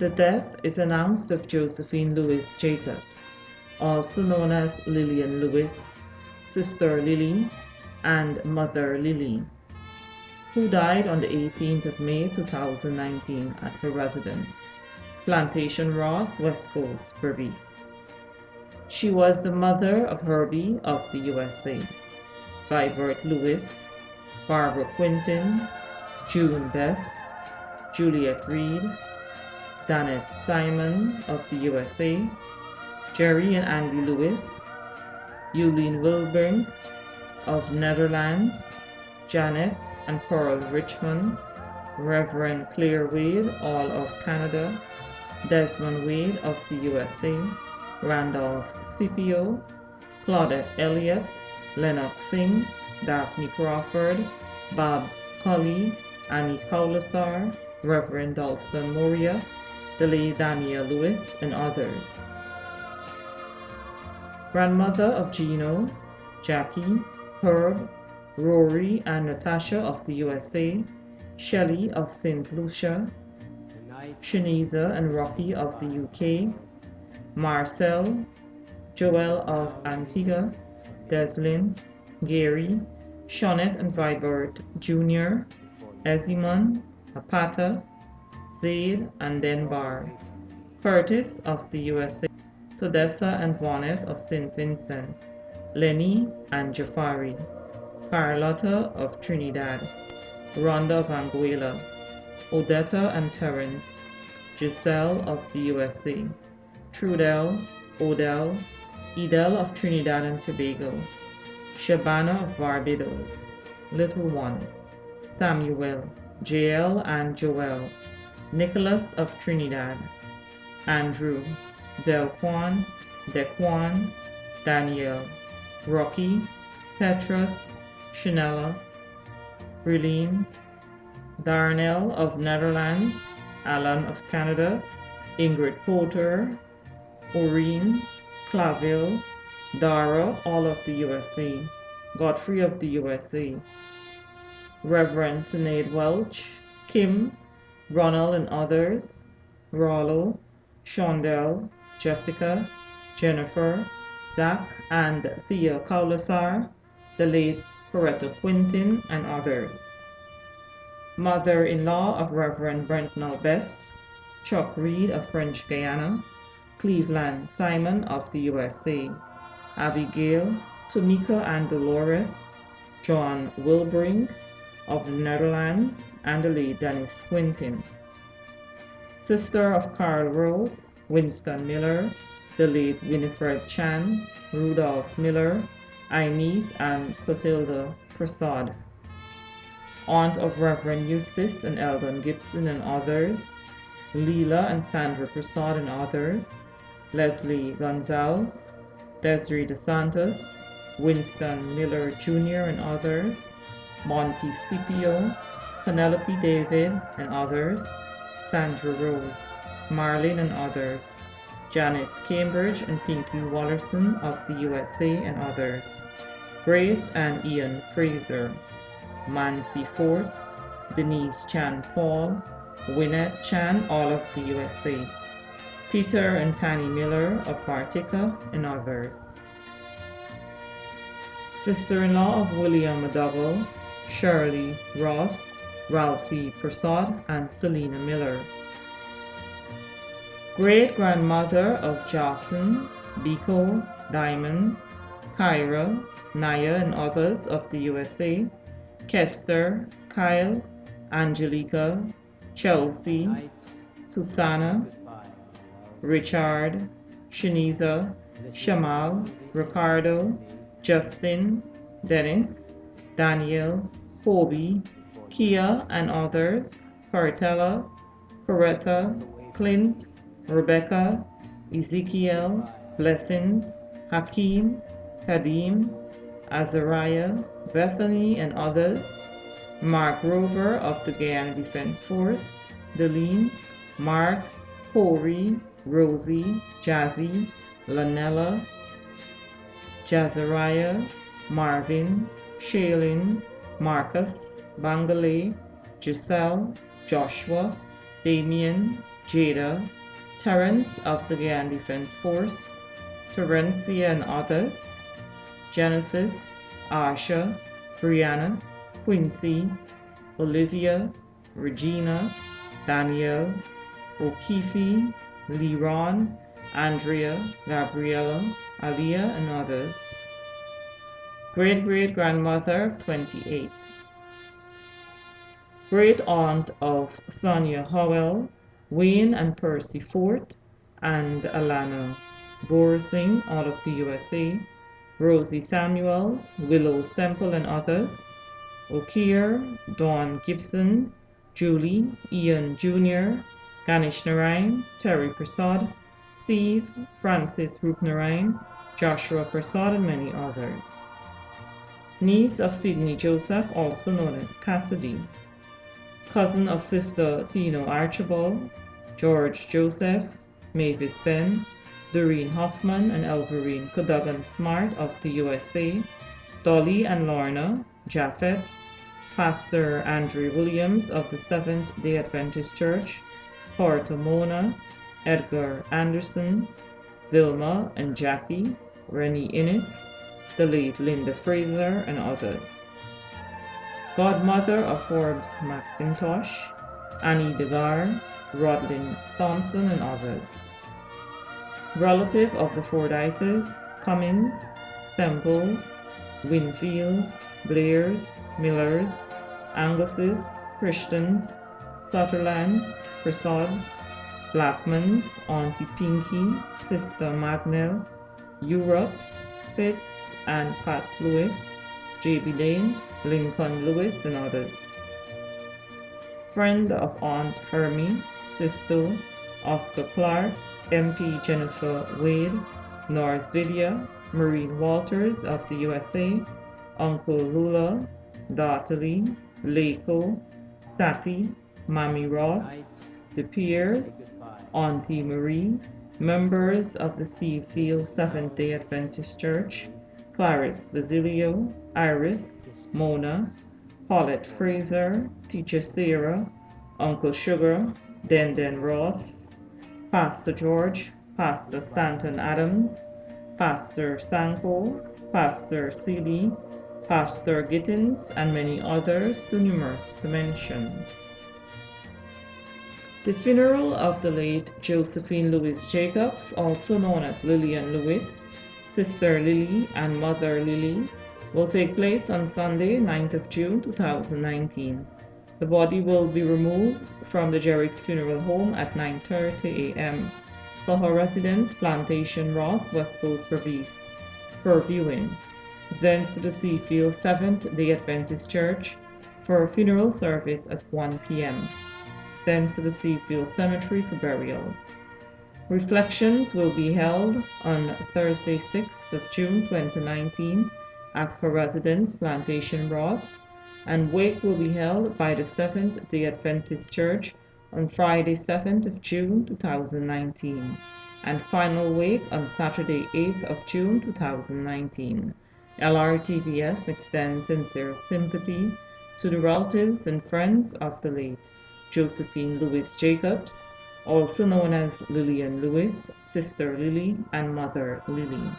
The death is announced of Josephine Lewis Jacobs, also known as Lillian Lewis, Sister Lily, and Mother Lily, who died on the 18th of May 2019 at her residence, Plantation Ross, West Coast, Berbice. She was the mother of Herbie of the USA, Vibert Lewis, Barbara Quinton, June Bess, Juliet Reed, Danette Simon of the USA, Jerry and Andy Lewis, Eulene Wilbrink of Netherlands, Janet and Pearl Richmond, Reverend Claire Wade, all of Canada, Desmond Wade of the USA, Randolph Scipio, Claudette Elliott, Lennox Singh, Daphne Crawford, Babs Colley, Annie Kaulasar, Reverend Dalston Moria, Delay Daniel Lewis, and others. Grandmother of Gino, Jackie, Herb, Rory, and Natasha of the USA, Shelley of St. Lucia, Shaniza and Rocky of the UK, Marcel, Joel of Antigua, Deslin, Gary, Shawnette and Vibert Jr., Ezimon, Apata, Zaid and Denbar, Curtis of the USA, Todessa and Vonnet of St. Vincent, Lenny and Jafari, Carlotta of Trinidad, Rhonda of Anguilla, Odetta and Terence, Giselle of the USA, Trudel, Odell, Edel of Trinidad and Tobago, Shabana of Barbados, Little One, Samuel, JL and Joel, Nicholas of Trinidad, Andrew, Delquan, Dequan, Daniel, Rocky, Petrus, Chanella, Brilene, Darnell of Netherlands, Alan of Canada, Ingrid Porter, Oreen, Claville, Dara, all of the USA, Godfrey of the USA, Reverend Sinead Welch, Kim, Ronald and others, Rollo, Shondell, Jessica, Jennifer, Zach and Thea Kaulasar, the late Coretta Quintin, and others. Mother-in-law of Reverend Brentnell Bess, Chuck Reed of French Guiana, Cleveland Simon of the USA, Abigail, Tamika and Dolores, John Wilbrink of the Netherlands, and the late Dennis Quintin. Sister of Carl Rose, Winston Miller, the late Winifred Chan, Rudolph Miller, Inez and Clotilda Prasad. Aunt of Reverend Eustace and Eldon Gibson and others, Leela and Sandra Prasad and others, Leslie Gonzalez, Desiree DeSantos, Winston Miller Jr. and others, Monty Scipio, Penelope David and others, Sandra Rose, Marlene and others, Janice Cambridge and Pinky Wallerson of the USA and others, Grace and Ian Fraser, Mancy Fort, Denise Chan Paul, Wynette Chan, all of the USA, Peter and Tanny Miller of Partica and others. Sister-in-law of William McDougall, Shirley Ross, Ralphie Prasad, and Selena Miller. Great-grandmother of Jason, Biko, Diamond, Kyra, Naya, and others of the USA, Kester, Kyle, Angelica, Chelsea, Susana, Richard, Shaniza, Shamal, Ricardo, Justin, Dennis, Daniel, Kobe, Kia and others, Cartella, Coretta, Clint, Rebecca, Ezekiel, Blessings, Hakeem, Kadim, Azariah, Bethany and others, Mark Rover of the Guyana Defense Force, Deline, Mark, Corey, Rosie, Jazzy, Lanella, Jazariah, Marvin, Shaylin, Marcus, Bangalay, Giselle, Joshua, Damien, Jada, Terrence of the Guyana Defense Force, Terencia and others, Genesis, Asha, Brianna, Quincy, Olivia, Regina, Danielle, O'Keefe, Leron, Andrea, Gabriella, Aliyah, and others. Great-great-grandmother of 28. Great-aunt of Sonia Howell, Wayne and Percy Fort, and Alana Borsing, all of the USA, Rosie Samuels, Willow Semple, and others, O'Keer, Dawn Gibson, Julie, Ian Jr., Ganesh Narayan, Terry Prasad, Steve, Francis Rupnarayan, Joshua Prasad, and many others. Niece of Sidney Joseph, also known as Cassidy. Cousin of Sister Tino Archibald, George Joseph, Mavis Ben, Doreen Hoffman, and Elverine Cadogan Smart of the USA, Dolly and Lorna, Japhet, Pastor Andrew Williams of the Seventh-day Adventist Church, Porto Mona, Edgar Anderson, Vilma and Jackie, Rennie Innes, the late Linda Fraser, and others. Godmother of Forbes McIntosh, Annie Degar, Rodlin Thompson, and others. Relative of the Fordyces, Cummings, Semples, Winfields, Blairs, Millers, Angus's, Christians, Sutherlands, Prasads, Blackmans, Auntie Pinky, Sister Magnell, Europes, Fitz and Pat Lewis, J.B. Lane, Lincoln Lewis, and others. Friend of Aunt Hermie, Sisto, Oscar Clark, MP Jennifer Wade, Norris Vidya, Maureen Walters of the USA, Uncle Lula, Dartley, Lako, Sati, Mammy Ross, the Piers, Auntie Marie, members of the Seafield Seventh-day Adventist Church, Clarice Basilio, Iris, Mona, Paulette Fraser, Teacher Sarah, Uncle Sugar, Den Ross, Pastor George, Pastor Stanton Adams, Pastor Sanko, Pastor Seeley, Pastor Gittins, and many others, too numerous to mention. The funeral of the late Josephine Louise Jacobs, also known as Lillian Lewis, Sister Lily and Mother Lily, will take place on Sunday, 9th of June 2019. The body will be removed from the Jerrick's Funeral Home at 9:30 a.m. for her residence, Plantation Ross, West Coast Province, for viewing. Thence to the Seafield Seventh-day Adventist Church for a funeral service at 1 p.m. Thence to the Seafield Cemetery for burial. Reflections will be held on Thursday, 6th of June 2019 at her residence, Plantation Ross, and wake will be held by the Seventh-day Adventist Church on Friday, 7th of June 2019, and final wake on Saturday, 8th of June 2019. LRTVS extends sincere sympathy to the relatives and friends of the late Josephine Louise Jacobs, also known as Lillian Lewis, Sister Lily, and Mother Lily.